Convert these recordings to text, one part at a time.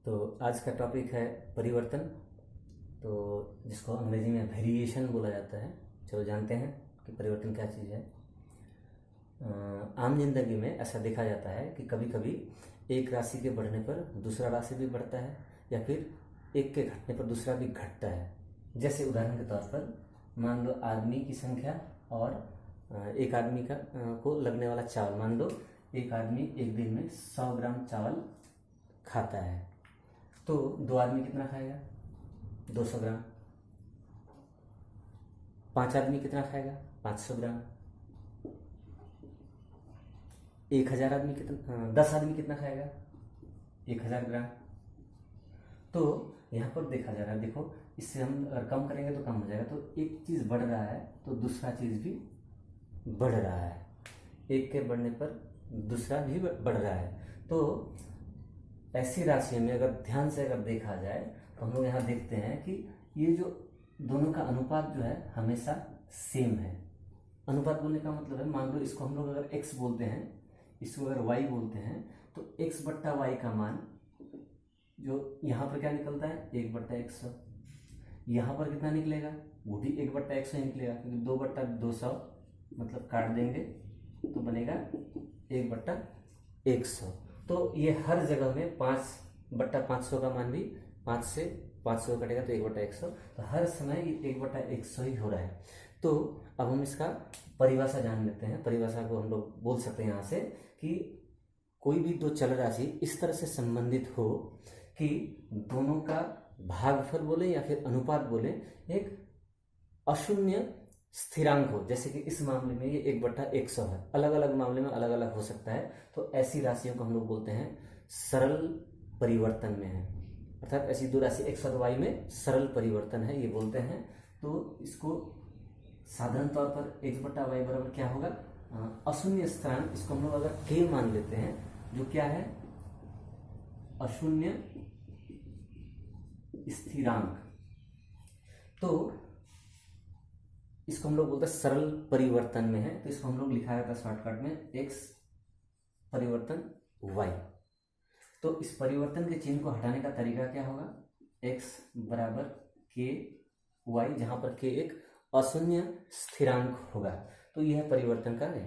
तो आज का टॉपिक है परिवर्तन, तो जिसको अंग्रेजी में वेरिएशन बोला जाता है। चलो जानते हैं कि परिवर्तन क्या चीज़ है। आम जिंदगी में ऐसा देखा जाता है कि कभी कभी एक राशि के बढ़ने पर दूसरा राशि भी बढ़ता है, या फिर एक के घटने पर दूसरा भी घटता है। जैसे उदाहरण के तौर पर मान लो आदमी की संख्या और एक आदमी का को लगने वाला चावल। मान लो एक आदमी एक दिन में 100 ग्राम चावल खाता है, तो दो आदमी कितना खाएगा? 200 ग्राम। 5 आदमी कितना खाएगा? 500 ग्राम। 1000 आदमी कितना 10 आदमी कितना खाएगा? 1000 ग्राम। तो यहाँ पर देखा जा रहा है, देखो इससे हम अगर कम करेंगे तो कम हो जाएगा। तो एक चीज़ बढ़ रहा है तो दूसरा चीज़ भी बढ़ रहा है, एक के बढ़ने पर दूसरा भी बढ़ रहा है। तो ऐसी राशियों में अगर ध्यान से अगर देखा जाए तो हम लोग यहाँ देखते हैं कि ये जो दोनों का अनुपात जो है हमेशा सेम है। अनुपात बोलने का मतलब है, मान लो इसको हम लोग अगर x बोलते हैं, इसको अगर y बोलते हैं, तो x बट्टा y का मान जो यहाँ पर क्या निकलता है? 1/100। यहाँ पर कितना निकलेगा? वो भी 1/100 ही निकलेगा, क्योंकि 2/200 मतलब काट देंगे तो बनेगा 1/100। तो ये हर जगह में 5/500 का मान भी 5 से 500 कटेगा तो 1/100। तो हर समय ये 1/100 ही हो रहा है। तो अब हम इसका परिभाषा जान लेते हैं। परिभाषा को हम लोग बोल सकते हैं यहाँ से कि कोई भी दो चल राशि इस तरह से संबंधित हो कि दोनों का भागफल बोले या फिर अनुपात बोले एक अशून्य स्थिरांक हो। जैसे कि इस मामले में ये 1/100 है, अलग अलग मामले में अलग अलग हो सकता है। तो ऐसी राशियों को हम लोग बोलते हैं सरल परिवर्तन में है, अर्थात ऐसी दो राशि x और y में सरल परिवर्तन है, ये बोलते हैं। तो इसको साधारण तौर पर x/y बराबर क्या होगा? अशून्य स्थिरांक। इसको हम लोग अगर k मान लेते हैं, जो क्या है? अशून्य स्थिरांक। तो इसको हम लोग बोलते हैं सरल परिवर्तन में है। तो इसको हम लोग लिखा जाता है शॉर्टकट में x परिवर्तन y। तो इस परिवर्तन के चिन्ह को हटाने का तरीका क्या होगा? x बराबर k y, जहां पर k एक अशून्य स्थिरांक होगा। तो यह परिवर्तन का है।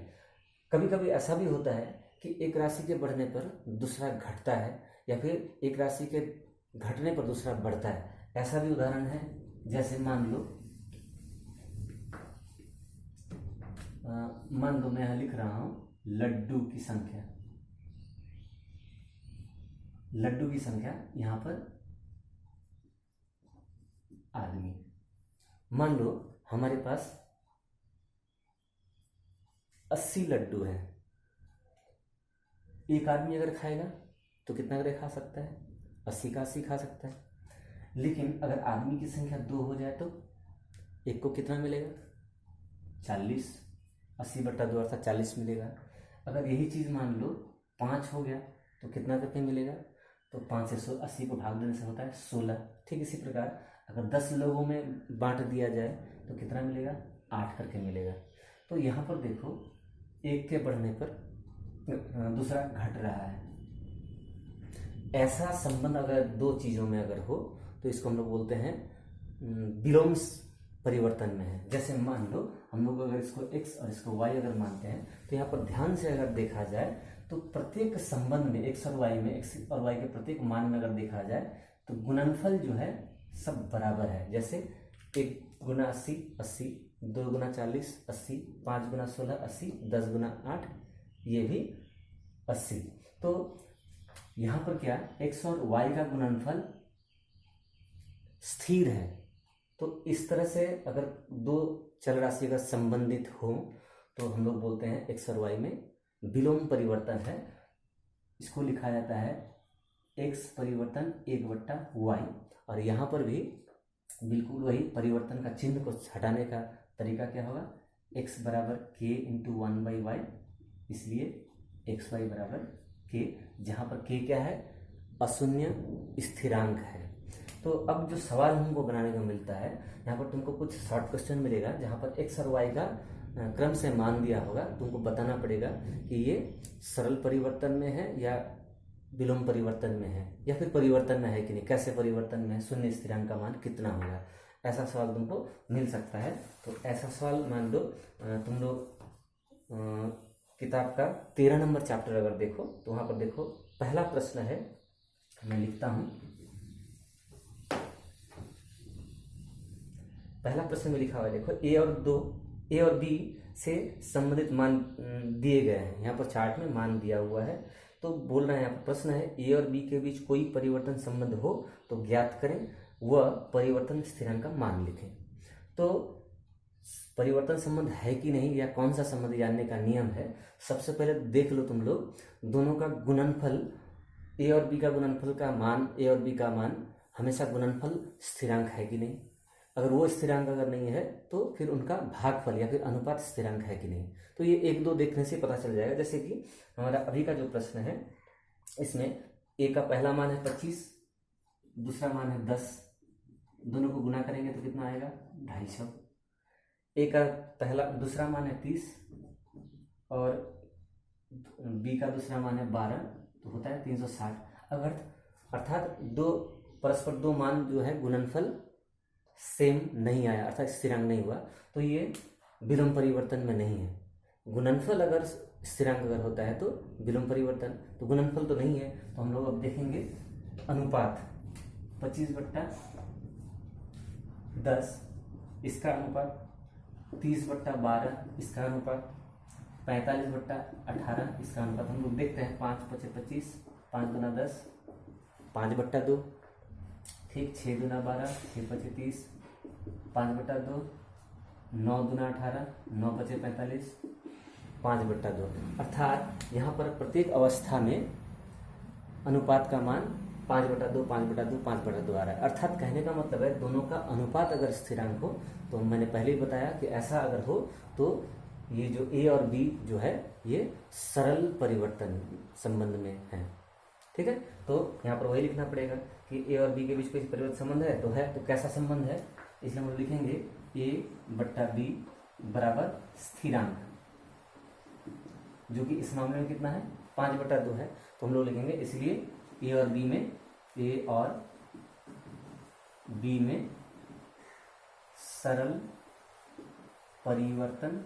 कभी कभी ऐसा भी होता है कि एक राशि के बढ़ने पर दूसरा घटता है, या फिर एक राशि के घटने पर दूसरा बढ़ता है। ऐसा भी उदाहरण है, जैसे मान लो मैं यहाँ लिख रहा हूं लड्डू की संख्या। लड्डू की संख्या यहां पर आदमी। मान लो हमारे पास 80 लड्डू है। एक आदमी अगर खाएगा तो कितना करे खा सकता है? 80 का 80 खा सकता है। लेकिन अगर आदमी की संख्या 2 हो जाए तो एक को कितना मिलेगा? 40। 80/2 अर्थात 40 मिलेगा। अगर यही चीज़ मान लो 5 हो गया तो कितना करके मिलेगा? तो 5 से 80 को भाग देने से होता है 16। ठीक इसी प्रकार अगर 10 लोगों में बांट दिया जाए तो कितना मिलेगा? 8 करके मिलेगा। तो यहाँ पर देखो, एक के बढ़ने पर दूसरा घट रहा है। ऐसा संबंध अगर दो चीज़ों में अगर हो तो इसको हम लोग बोलते हैं विलोम परिवर्तन में है। जैसे मान लो हम लोग अगर इसको x और इसको y अगर मानते हैं, तो यहाँ पर ध्यान से अगर देखा जाए तो प्रत्येक संबंध में x और y में, x और y के प्रत्येक मान में अगर देखा जाए तो गुणनफल जो है सब बराबर है। जैसे 1 × 80 80, 2 × 40 80, 5 × 16 80, 10 × 8 ये भी 80। तो यहाँ पर क्या, x और y का गुणनफल स्थिर है। तो इस तरह से अगर दो चल राशि अगर संबंधित हो तो हम लोग बोलते हैं x और y में विलोम परिवर्तन है। इसको लिखा जाता है x परिवर्तन 1/y। और यहाँ पर भी बिल्कुल वही परिवर्तन का चिन्ह को हटाने का तरीका क्या होगा? x बराबर k × 1/y, इसलिए xy बराबर k, जहाँ पर k क्या है? अशून्य स्थिरांक है। तो अब जो सवाल हमको बनाने को मिलता है, यहाँ पर तुमको कुछ शॉर्ट क्वेश्चन मिलेगा जहाँ पर x और y का क्रम से मान दिया होगा। तुमको बताना पड़ेगा कि ये सरल परिवर्तन में है या विलोम परिवर्तन में है या फिर परिवर्तन में है कि नहीं, कैसे परिवर्तन में है, शून्य स्थिरांक का मान कितना होगा, ऐसा सवाल तुमको मिल सकता है। तो ऐसा सवाल मान लो तुम लोग किताब का 13 नंबर चैप्टर अगर देखो तो वहाँ पर देखो पहला प्रश्न है, मैं लिखता हूँ। पहला प्रश्न में लिखा हुआ है, देखो ए और बी से संबंधित मान दिए गए हैं। यहाँ पर चार्ट में मान दिया हुआ है। तो बोल रहे हैं, यहाँ पर प्रश्न है ए और बी के बीच कोई परिवर्तन संबंध हो तो ज्ञात करें, वह परिवर्तन स्थिरांक का मान लिखें। तो परिवर्तन संबंध है कि नहीं या कौन सा संबंध जानने का नियम है। सबसे पहले देख लो तुम लोग, दोनों का गुणनफल, ए और बी का गुणनफल का मान, ए और बी का मान हमेशा गुणनफल स्थिरांक है कि नहीं। अगर वो स्थिरांक अगर नहीं है तो फिर उनका भागफल या फिर अनुपात स्थिरांक है कि नहीं। तो ये एक दो देखने से पता चल जाएगा। जैसे कि हमारा अभी का जो प्रश्न है, इसमें ए का पहला मान है 25, दूसरा मान है 10, दोनों को गुना करेंगे तो कितना आएगा 250। ए का दूसरा मान है 30 और बी का दूसरा मान है 12, तो होता है 360। अगर अर्थात परस्पर दो मान जो है गुणनफल सेम नहीं आया, अर्थात स्थिरांक नहीं हुआ, तो ये विलोम परिवर्तन में नहीं है। गुणनफल अगर स्थिरांक अगर होता है तो विलोम परिवर्तन, तो गुणनफल तो नहीं है। तो हम लोग अब देखेंगे अनुपात 25/10 इसका अनुपात, 30/12 इसका अनुपात, 45/18 इसका अनुपात। हम लोग देखते हैं 5 × 5 = 25, 5 × 10 5/2, ठीक, 6 × 12 6 × 5 = 30, 5/2, 9 × 18 9 × 5 = 45, 5/2। अर्थात यहाँ पर प्रत्येक अवस्था में अनुपात का मान 5/2 5/2 5/2 आ रहा है। अर्थात कहने का मतलब है दोनों का अनुपात अगर स्थिरांक हो, तो मैंने पहले ही बताया कि ऐसा अगर हो तो ये जो ए और बी जो है ये सरल परिवर्तन संबंध में है। ठीक है, तो यहाँ पर वही लिखना पड़ेगा कि ए और बी के बीच कोई परिवर्तन संबंध है तो कैसा संबंध है, इसलिए हम लोग लिखेंगे A/B बराबर स्थिरांक, जो कि इस मामले में कितना है 5/2 है। तो हम लोग लिखेंगे इसलिए ए और बी में सरल परिवर्तन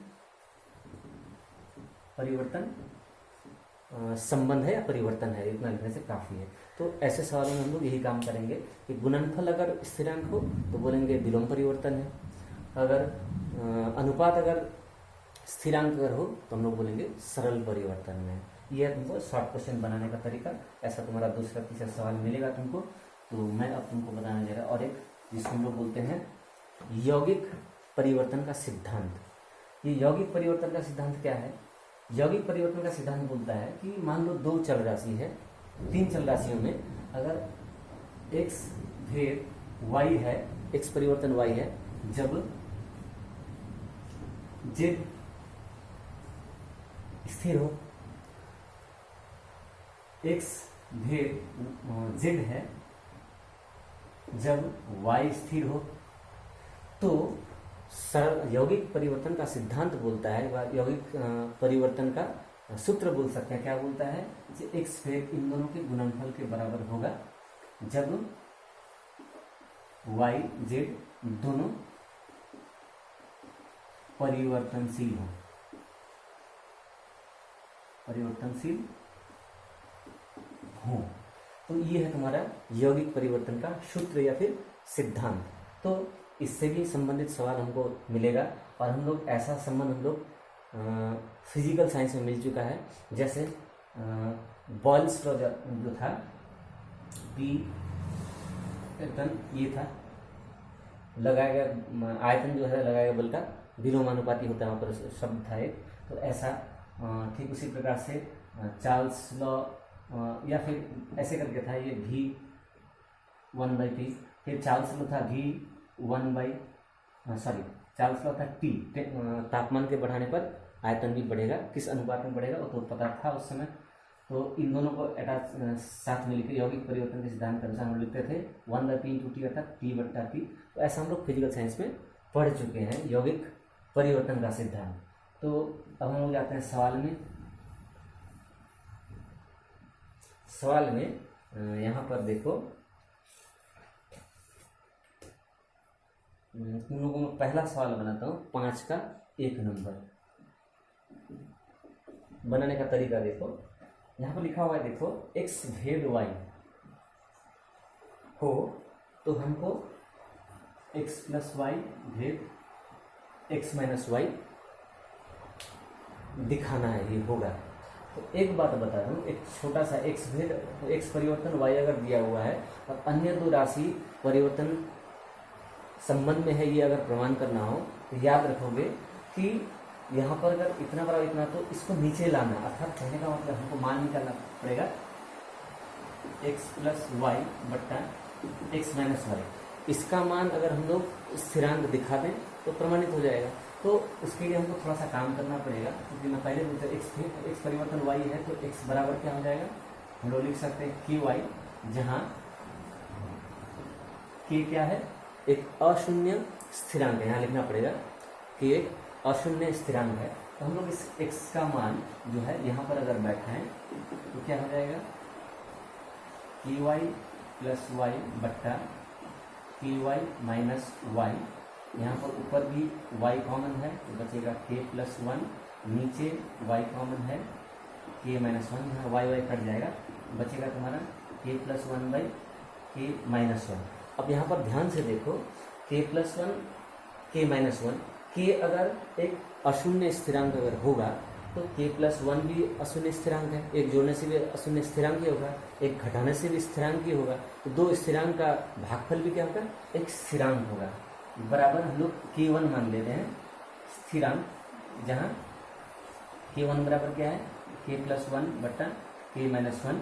संबंध है या परिवर्तन है, इतना लिखने से काफ़ी है। तो ऐसे सवालों में हम लोग यही काम करेंगे कि गुणनफल अगर स्थिरांक हो तो बोलेंगे विलोम परिवर्तन है, अगर अनुपात अगर स्थिरांक अगर हो तो हम लोग बोलेंगे सरल परिवर्तन में। यह तुमको शॉर्ट क्वेश्चन बनाने का तरीका, ऐसा तुम्हारा दूसरा तीसरा सवाल मिलेगा तुमको। तो मैं अब तुमको बताने जा रहा और एक जिसको हम लोग बोलते हैं यौगिक परिवर्तन का सिद्धांत। ये यौगिक परिवर्तन का सिद्धांत क्या है? यौगिक परिवर्तन का सिद्धांत बोलता है कि मान लो दो चल राशि है, तीन चल राशियों में अगर x फिर y है, x परिवर्तन y है, जब z स्थिर हो, x फिर z है जब y स्थिर हो, तो सरल यौगिक परिवर्तन का सिद्धांत बोलता है, यौगिक परिवर्तन का सूत्र बोल सकते हैं। क्या बोलता है कि x फिर इन दोनों के गुणनफल के बराबर होगा जब y z दोनों परिवर्तनशील हो। तो ये है तुम्हारा यौगिक परिवर्तन का सूत्र या फिर सिद्धांत। तो इससे भी संबंधित सवाल हमको मिलेगा और हम लोग ऐसा संबंध हम लोग फिजिकल साइंस में मिल चुका है। जैसे बॉयल्स लॉ जो था, P ये था, लगाया गया आयतन जो है लगाया गया बल का विलोमानुपाती होता है, वहाँ पर शब्द था एक। तो ऐसा ठीक उसी प्रकार से चार्ल्स लॉ या फिर ऐसे करके था ये V1/T, फिर चार्ल्स लॉ था चार्ल्स लॉ था T, तापमान के बढ़ाने पर आयतन भी बढ़ेगा, किस अनुपात में बढ़ेगा वो तो पता था उस समय। तो इन दोनों को साथ में लिखे यौगिक परिवर्तन के सिद्धांत के अनुसार हम लिखते थे 1/P अर्थात T/T। तो ऐसा हम लोग फिजिकल साइंस में पढ़ चुके हैं यौगिक परिवर्तन का सिद्धांत। तो अब हम लोग जाते हैं सवाल में। सवाल में यहाँ पर देखो, तुम लोगों में पहला सवाल बनाता हूँ 5 का 1 नंबर। बनाने का तरीका देखो, यहाँ पर लिखा हुआ है, देखो x भेद y हो तो हमको x प्लस वाई भेद x माइनस वाई दिखाना है, ये होगा। तो एक बात बता दूँ, एक छोटा सा x भेद, तो x परिवर्तन y अगर दिया हुआ है और अन्य दो राशि परिवर्तन संबंध में है, ये अगर प्रमाण करना हो तो याद रखोगे कि यहाँ पर अगर इतना बड़ा इतना, तो इसको नीचे लाना, अर्थात कहने का मतलब हमको मान निकालना पड़ेगा x प्लस वाई बट्टा x माइनस वाई। इसका मान अगर हम लोग स्थिरांक दिखा दें तो प्रमाणित हो जाएगा। तो उसके लिए हमको थोड़ा सा काम करना पड़ेगा, क्योंकि मैं पहले बोलता x परिवर्तन y है, तो x बराबर क्या हो जाएगा, हम लोग लिख सकते हैं ky, जहाँ k क्या है, एक अशून्य स्थिरांक है, यहाँ लिखना पड़ेगा कि एक अशून्य स्थिरांक है। तो हम लोग इस x का मान जो है यहाँ पर अगर बैठाएं तो क्या हो जाएगा, ky प्लस वाई बट्टा ky माइनस वाई। यहाँ पर ऊपर भी y कॉमन है तो बचेगा k प्लस 1, नीचे y कॉमन है k माइनस 1, यहाँ y कट जाएगा, बचेगा तुम्हारा k plus 1 by k minus 1। अब यहाँ पर ध्यान से देखो, k plus 1 k minus 1, k अगर एक अशून्य स्थिरांक अगर होगा तो k प्लस 1 भी अशून्य स्थिरांक है, एक जोड़ने से भी अशून्य स्थिरांक ही होगा, एक घटाने से भी स्थिरांक ही होगा। तो दो स्थिरांक का भागफल भी क्या होगा, एक स्थिरांक होगा। बराबर हम लोग k1 मान लेते हैं स्थिरांक, जहाँ k1 बराबर क्या है, k प्लस 1 बट्टा k माइनस 1,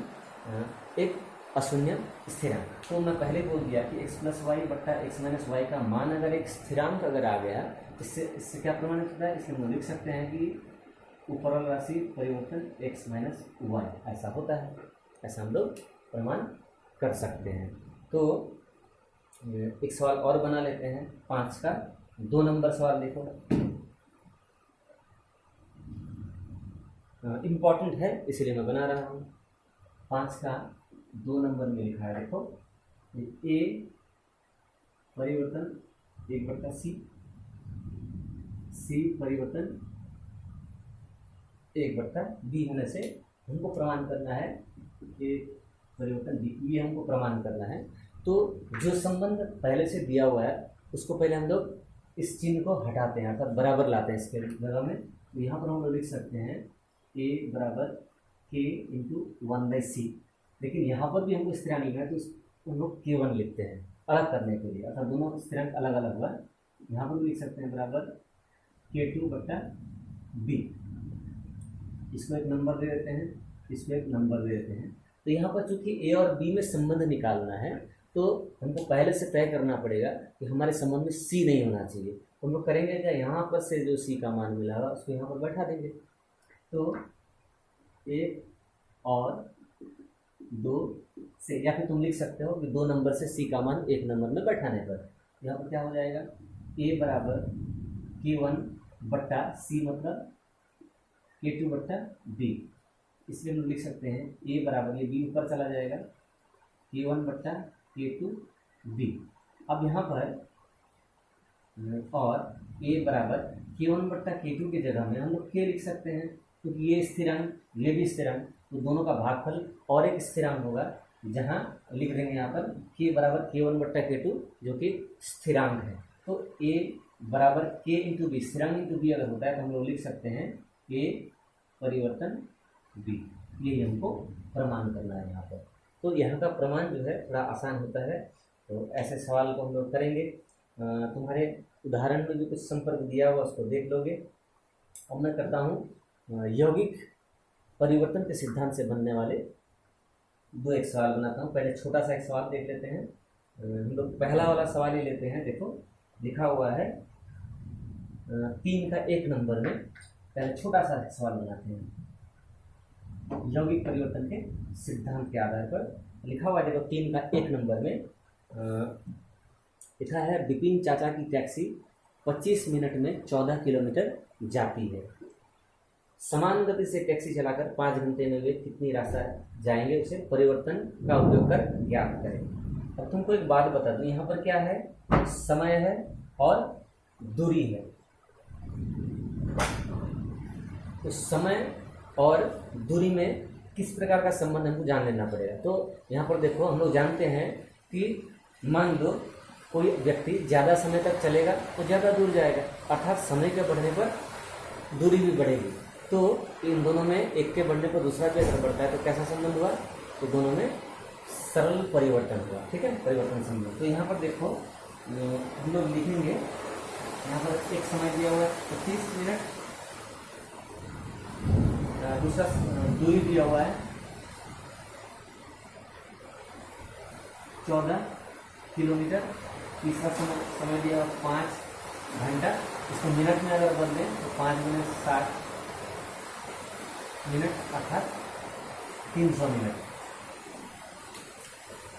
एक अशून्य स्थिरांक। तो मैं पहले बोल दिया कि x प्लस वाई बट्टा x माइनस वाई का मान अगर एक स्थिरांक अगर आ गया, इससे क्या प्रमाणित होता है, इसलिए हम लिख सकते हैं कि ऊपर वाला राशि परिवर्तन x माइनस वाई, ऐसा होता है, ऐसा हम लोग प्रमाण कर सकते हैं। तो एक सवाल और बना लेते हैं, 5 का 2 नंबर सवाल देखो, इम्पॉर्टेंट है इसलिए मैं बना रहा हूँ। 5 का 2 नंबर में लिखा है, देखो a परिवर्तन 1 बट्टा c परिवर्तन 1 बट्टा b होने से हमको प्रमाण करना है, a परिवर्तन b, ये हमको प्रमाण करना है। तो जो संबंध पहले से दिया हुआ है उसको पहले हम लोग इस चिन्ह को हटाते हैं, अर्थात बराबर लाते हैं इसके जगह में। तो यहाँ पर हम लोग लिख सकते हैं a बराबर k इंटू 1/c, लेकिन यहाँ पर भी हमको स्थिरांक लिखना है तो हम लोग k1 लिखते हैं अलग करने के लिए, अर्थात दोनों स्थिरांक अलग अलग हुआ। यहाँ पर भी लिख सकते हैं बराबर k2 बट्टा b, इसको एक नंबर दे देते हैं, इसको एक नंबर दे देते हैं। तो यहाँ पर चूंकि a और b में संबंध निकालना है तो हमको पहले से तय करना पड़ेगा कि हमारे संबंध में c नहीं होना चाहिए। तो हम लोग करेंगे क्या, यहाँ पर से जो c का मान मिला होगा उसको यहाँ पर बैठा देंगे। तो 1 और 2 से, या फिर तुम लिख सकते हो कि 2 नंबर से c का मान 1 नंबर में बैठाने पर यहाँ पर क्या हो जाएगा, a बराबर k1 बट्टा c मतलब k2 बट्टा b, इसलिए हम लिख सकते हैं a बराबर, ये b ऊपर चला जाएगा, k1 बट्टा k2 b। अब यहाँ पर और a बराबर k1 बट्टा k2 की जगह में हम लोग k लिख सकते हैं, क्योंकि ये स्थिरांक ये भी स्थिरांक, तो दोनों का भागफल और एक स्थिरांक होगा, जहाँ लिख देंगे यहाँ पर k बराबर k1 बट्टा k2 जो कि स्थिरांक है। तो a बराबर k इंटू बी, स्थिरांक इंटू बी अगर होता है तो हम लोग लिख सकते हैं a परिवर्तन b, ये हमको प्रमाण करना है यहाँ पर। तो यहाँ का प्रमाण जो है थोड़ा आसान होता है, तो ऐसे सवाल को हम लोग करेंगे। तुम्हारे उदाहरण में भी कुछ संपर्क दिया हुआ उसको देख लोगे। अब मैं करता हूँ यौगिक परिवर्तन के सिद्धांत से बनने वाले एक सवाल बनाता हूँ। पहले छोटा सा एक सवाल देख लेते हैं, हम लोग पहला वाला सवाल ही लेते हैं। देखो लिखा हुआ है 3 का 1 नंबर में, पहले छोटा सा सवाल बनाते हैं। यौगिक परिवर्तन के सिद्धांत के आधार पर लिखा हुआ है, देखो 3 का 1 नंबर में लिखा है, विपिन चाचा की टैक्सी 25 मिनट में 14 किलोमीटर जाती है। समान गति से टैक्सी चलाकर 5 घंटे में वे कितनी रास्ता जाएंगे, उसे परिवर्तन का उपयोग कर ज्ञात करें। अब तुमको एक बात बता दूं, यहाँ पर क्या है, समय है और दूरी है। तो समय और दूरी में किस प्रकार का संबंध हमको जान लेना पड़ेगा। तो यहाँ पर देखो, हम लोग जानते हैं कि मान लो कोई व्यक्ति ज़्यादा समय तक चलेगा तो ज़्यादा दूर जाएगा, अर्थात समय के बढ़ने पर दूरी भी बढ़ेगी। तो इन दोनों में एक के बढ़ने पर दूसरा भी असर पड़ता है, तो कैसा संबंध हुआ, तो दोनों में सरल परिवर्तन हुआ। ठीक है, परिवर्तन संबंध। तो यहाँ पर देखो हम लोग लिखेंगे, यहाँ पर एक समय दिया हुआ है 25 मिनट, दूसरा दूरी दिया हुआ है 14 किलोमीटर, तीसरा समय दिया हुआ 5 घंटा। इसको मिनट में अगर बदले तो 5 मिनट 60 मिनट अर्थात 300 मिनट।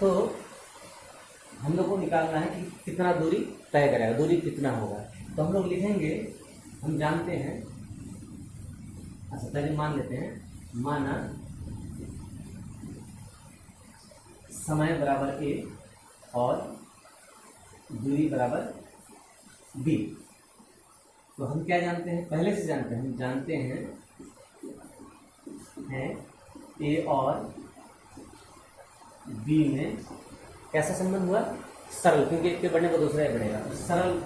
तो हम लोग को निकालना है कि कितना दूरी तय करेगा, दूरी कितना होगा। तो हम लोग लिखेंगे, हम जानते हैं, अच्छा पहले मान लेते हैं, माना समय बराबर a और दूरी बराबर b। तो हम क्या जानते हैं, पहले से जानते हैं, हम जानते हैं a और b में कैसा संबंध हुआ, सरल, क्योंकि एक के बढ़ने को दूसरा ही बढ़ेगा, तो सरल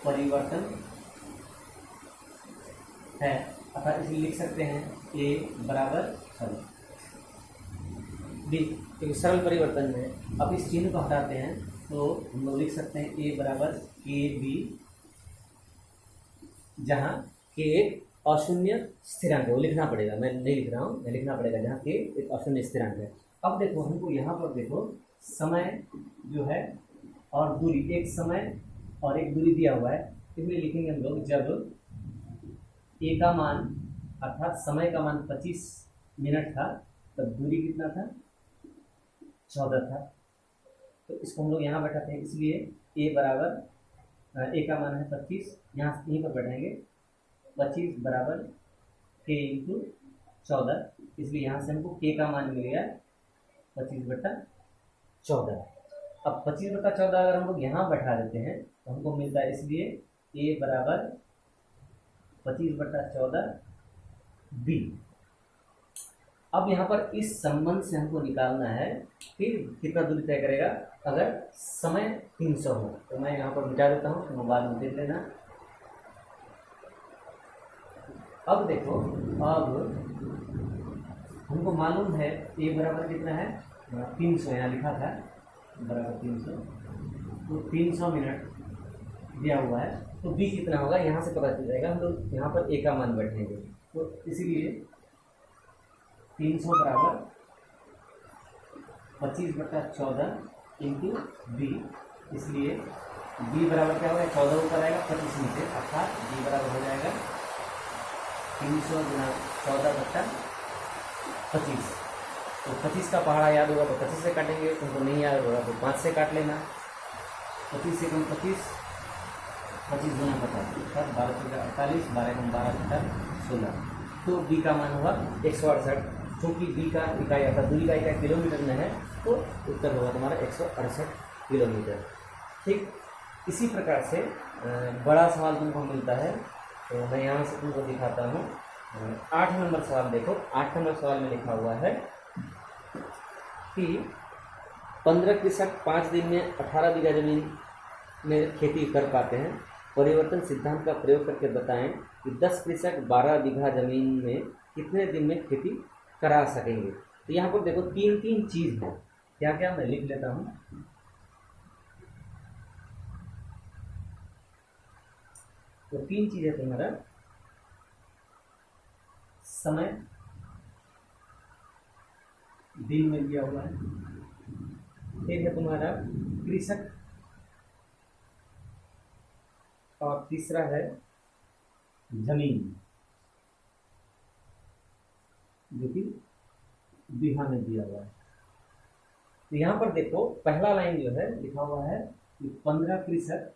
परिवर्तन है। अर्थात इसलिए लिख सकते हैं a बराबर b, क्योंकि सरल परिवर्तन में। अब इस चिन्ह को हटाते हैं तो हम लोग लिख सकते हैं a बराबर a b, जहाँ k एक अशून्य स्थिरांक है, वो लिखना पड़ेगा, मैं नहीं लिख रहा हूँ, मैं लिखना पड़ेगा जहाँ k एक अशून्य स्थिरांक है। अब देखो हमको यहाँ पर देखो समय जो है और दूरी, एक समय और एक दूरी दिया हुआ है, इसलिए लिखेंगे हम लोग जब a का मान अर्थात समय का मान 25 मिनट था तब दूरी कितना था, 14 था। तो इसको हम लोग यहाँ बैठाते हैं, इसलिए a बराबर a का मान है 25, यहाँ यहीं पर बैठाएंगे 25 बराबर k इंटू 14, इसलिए यहाँ से हमको k का मान मिल गया 25/14। अब 25/14 अगर हम लोग यहाँ बैठा देते हैं तो हमको मिलता है, इसलिए a बराबर 25/14 b। अब यहाँ पर इस संबंध से हमको निकालना है कि कितना दूरी तय करेगा अगर समय 300 हो। तो मैं यहाँ पर मिटा देता हूँ, तो बाद में देख लेना। अब देखो, अब हमको मालूम है a बराबर कितना है, 300, यहाँ लिखा था बराबर 300, तो 300 मिनट दिया हुआ है, तो b कितना होगा यहाँ से पता चल जाएगा। हम लोग यहाँ पर a का मान बैठेंगे, तो इसीलिए 300 बराबर 25/14 इंटू b, इसलिए b बराबर क्या होगा, 14 ऊपर आएगा 25 नीचे, अर्थात b बराबर हो जाएगा 300 गुना 14/25। तो 25 का पहाड़ा याद होगा तो 25 से काटेंगे, तुमको नहीं याद होगा तो 5 से काट लेना। 25 से कम 25, 25 गुना 50 अर्थात 12×48, 12×12=16। तो b का मान होगा 168। चूँकि b का इकाई अर्थात दूरी का इकाई किलोमीटर में है, तो उत्तर होगा तुम्हारा 168 किलोमीटर। ठीक इसी प्रकार से बड़ा सवाल तुमको मिलता है, तो मैं यहाँ से तुमको दिखाता हूँ। 8 नंबर सवाल देखो, 8 नंबर सवाल में लिखा हुआ है कि 15 कृषक 5 दिन में 18 बीघा जमीन में खेती कर पाते हैं। परिवर्तन सिद्धांत का प्रयोग करके बताएं कि 10 कृषक 12 बीघा जमीन में कितने दिन में खेती करा सकेंगे। तो यहाँ पर देखो 3 चीज़ है, क्या क्या मैं लिख लेता हूँ। तो 3 चीज़ है तुम्हारा समय, दिन में दिया हुआ है, फिर है तुम्हारा कृषक, और तीसरा है जमीन जो कि बीघा में दिया हुआ है। तो यहाँ पर देखो पहला लाइन जो है लिखा हुआ है कि 15 कृषक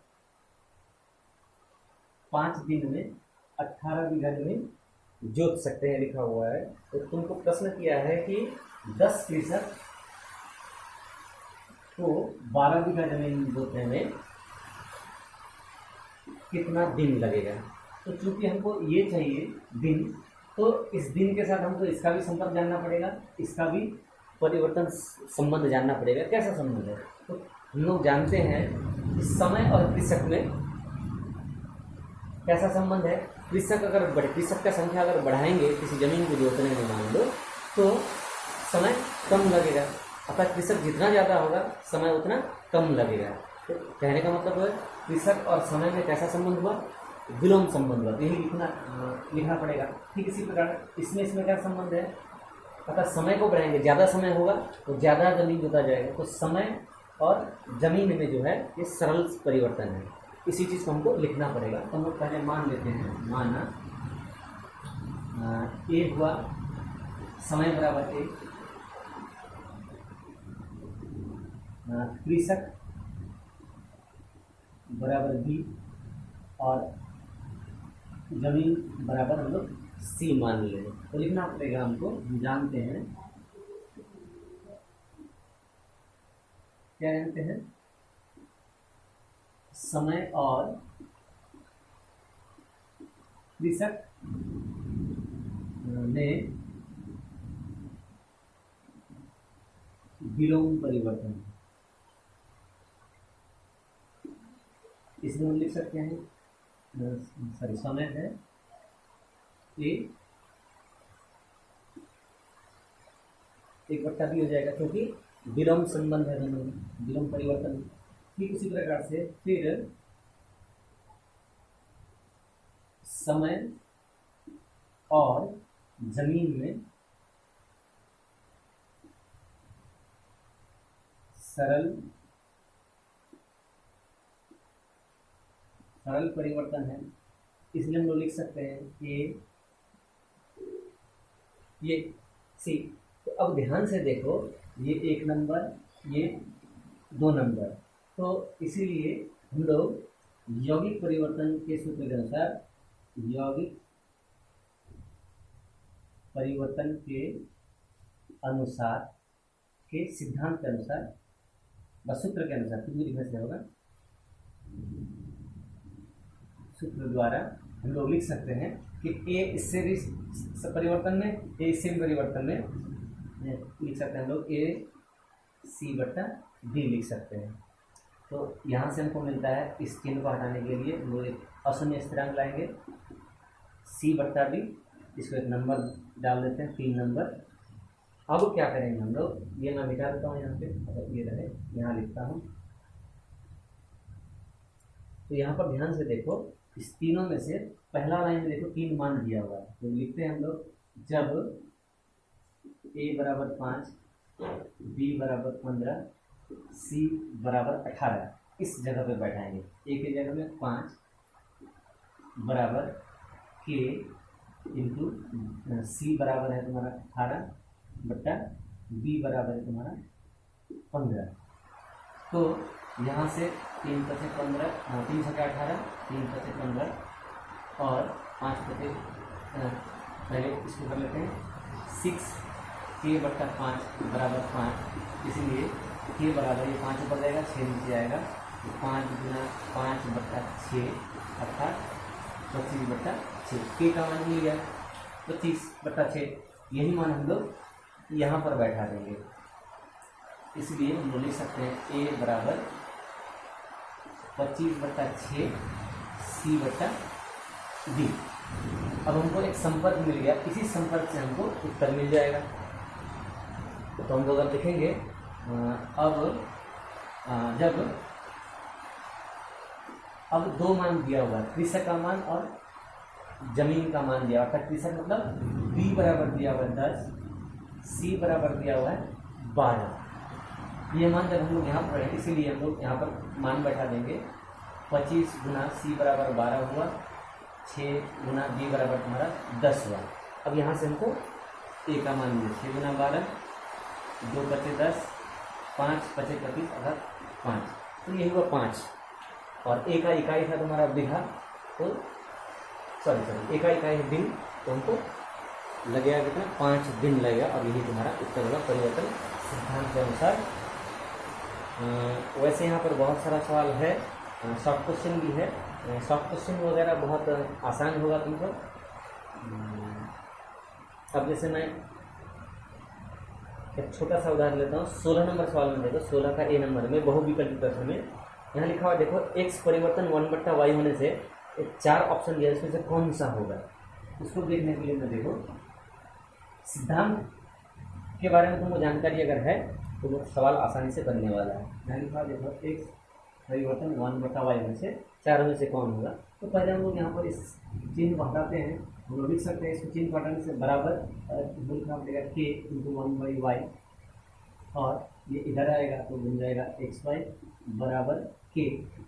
5 दिन में 18 बीघा जमीन जोत सकते हैं लिखा हुआ है। तो तुमको प्रश्न किया है कि 10 कृषक को 12 बीघा जमीन जोतने में कितना दिन लगेगा। तो चूंकि हमको ये चाहिए दिन, तो इस दिन के साथ हमको इसका भी संपर्क जानना पड़ेगा, इसका भी परिवर्तन संबंध जानना पड़ेगा। कैसा संबंध है? तो हम लोग जानते हैं कि समय और कृषक में कैसा संबंध है। कृषक का संख्या अगर बढ़ाएंगे किसी जमीन को जोतने में मान लो, तो समय कम लगेगा। अर्थात कृषक जितना ज़्यादा होगा समय उतना कम लगेगा। तो कहने का मतलब है कृषक और समय में कैसा संबंध हुआ? विलोम संबंध हुआ। यही लिखना पड़ेगा। ठीक इसी प्रकार इसमें क्या संबंध है? अर्थात समय को बढ़ाएंगे, ज़्यादा समय होगा तो ज़्यादा जमीन जोता जाएगा। तो समय और जमीन में जो है ये सरल परिवर्तन है। इसी चीज़ को हमको लिखना पड़ेगा। तो हम लोग पहले मान लेते हैं, माना ए हुआ समय बराबर ए, कृषक बराबर बी और जमीन बराबर हम लोग सी मान लेंगे। तो लिखना पड़ेगा हमको, हम जानते हैं, क्या जानते हैं? समय और कृषक में विलोम परिवर्तन। इसमें हम लिख सकते हैं, सॉरी समय है ए, 1/b हो जाएगा क्योंकि विलोम संबंध है दोनों में, विलोम परिवर्तन। ठीक उसी प्रकार से फिर समय और जमीन में सरल परिवर्तन है। इसलिए हम लोग लिख सकते हैं कि ये सी। तो अब ध्यान से देखो, ये 1 नंबर, ये 2 नंबर। तो इसीलिए हम लोग यौगिक परिवर्तन के सूत्र के अनुसार, यौगिक परिवर्तन के अनुसार के सिद्धांत के अनुसार, बस सूत्र के अनुसार, कुछ भी लिखने से होगा, सूत्र द्वारा हम लोग लिख सकते हैं कि ए इससे भी परिवर्तन में, ए इससे भी परिवर्तन में लिख सकते हैं हम लोग, ए C/D लिख सकते हैं। तो यहाँ से हमको मिलता है, इस चिन्ह को हटाने के लिए हम लोग एक अशून्य स्थिरांक लाएंगे, C/D। इसको एक नंबर डाल देते हैं, 3 नंबर। अब क्या करेंगे हम लोग, ये मैं मिटा देता हूँ यहाँ पे, अगर ये रहे, यहाँ लिखता हूँ। तो यहाँ पर ध्यान से देखो, इस तीनों में से पहला लाइन में देखो 3 मान दिया हुआ है। तो लिखते हैं हम लोग, जब A बराबर 5, B बराबर 15, C बराबर 18, इस जगह पे बैठाएंगे। A की जगह में 5 बराबर K इंटू C बराबर है तुम्हारा 18 बट्टा B बराबर है तुम्हारा 15। तो यहाँ से 3 × 15, 3 × 18, 3 × 15 और 5 × पहले इसको कर लेते हैं 6K/5 बराबर 5। इसलिए K बराबर, ये 5 ऊपर जाएगा, 6 नीचे आएगा, 5 × 5/6 अर्थात 25/6। K का मान मिल गया 25/6। यही मान हम लोग यहाँ पर बैठा देंगे। इसलिए हम लोग लिख सकते हैं A बराबर 25/6 C/D। अब हमको एक संपर्क मिल गया, इसी संपर्क से हमको उत्तर मिल जाएगा। तो हम लोग अब लिखेंगे, अब 2 मान दिया हुआ है, कृषक का मान और जमीन का मान दिया हुआ है। कृषक मतलब B बराबर दिया हुआ है 10, C बराबर दिया हुआ है 12। ये मान जब हम लोग यहाँ पर है, इसीलिए हम लोग यहाँ पर मान बैठा देंगे। 25 × C बराबर 12 हुआ, 6 × B बराबर तुम्हारा 10 हुआ। अब यहाँ से हमको A का मान मिले, 6 × 12, 2 × 10, 5 × 25 अर्थात 5। तो यही हुआ 5। और A का इकाई था तुम्हारा बीघा, तो सॉरी इकाई दिन, तो हमको लगेगा कितना 5 दिन लगेगा, और यही तुम्हारा उत्तर होगा परिवर्तन सिद्धांत के अनुसार। वैसे यहाँ पर बहुत सारा सवाल है, सॉफ्ट क्वेश्चन भी है, सॉफ्ट क्वेश्चन वगैरह बहुत आसान होगा तुमको। अब जैसे मैं एक छोटा सा उदाहरण लेता हूँ, 16 नंबर सवाल में देखो, 16 का ए नंबर में बहुविकल्पी प्रश्न में यहाँ लिखा हुआ देखो, x परिवर्तन 1/y होने से 4 ऑप्शन दिया, इसमें से कौन सा होगा, उसको देखने के लिए मैं देखो सिद्धांत के बारे में तुमको जानकारी अगर है तो वो सवाल आसानी से बनने वाला है। यहाँ लिखा हुआ देखो, x परिवर्तन 1/y होने से 4 में से कौन होगा। तो पहले हम लोग यहाँ पर इस चिन्ह को हटाते हैं, हम लोग लिख सकते हैं इसको चिन्ह को हटाने से बराबर k इंटू 1/y, और ये इधर आएगा तो बन जाएगा xy बराबर k।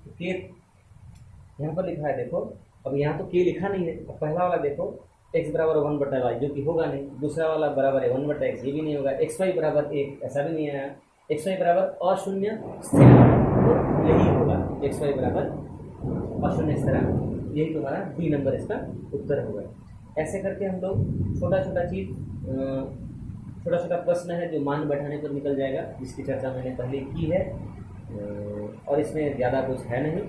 तो k यहाँ पर लिखा है देखो, अब यहाँ तो k लिखा नहीं है, अब पहला वाला देखो x बराबर 1/y जो कि होगा नहीं, दूसरा वाला बराबर है 1/x, ये भी नहीं होगा, xy बराबर 1 ऐसा भी नहीं आया, xy बराबर अशून्य स्थिर, तो यही होगा xy बराबर अशून्य स्थिर, यही तुम्हारा बी नंबर इसका उत्तर होगा। ऐसे करके हम लोग छोटा छोटा प्रश्न है जो मान बैठाने पर निकल जाएगा, जिसकी चर्चा मैंने पहले की है, और इसमें ज़्यादा कुछ है नहीं।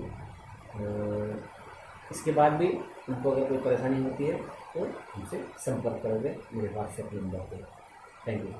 इसके बाद भी तुमको अगर कोई परेशानी होती है तो हमसे संपर्क करोगे मेरे व्हाट्सएप नंबर पर। Thank you.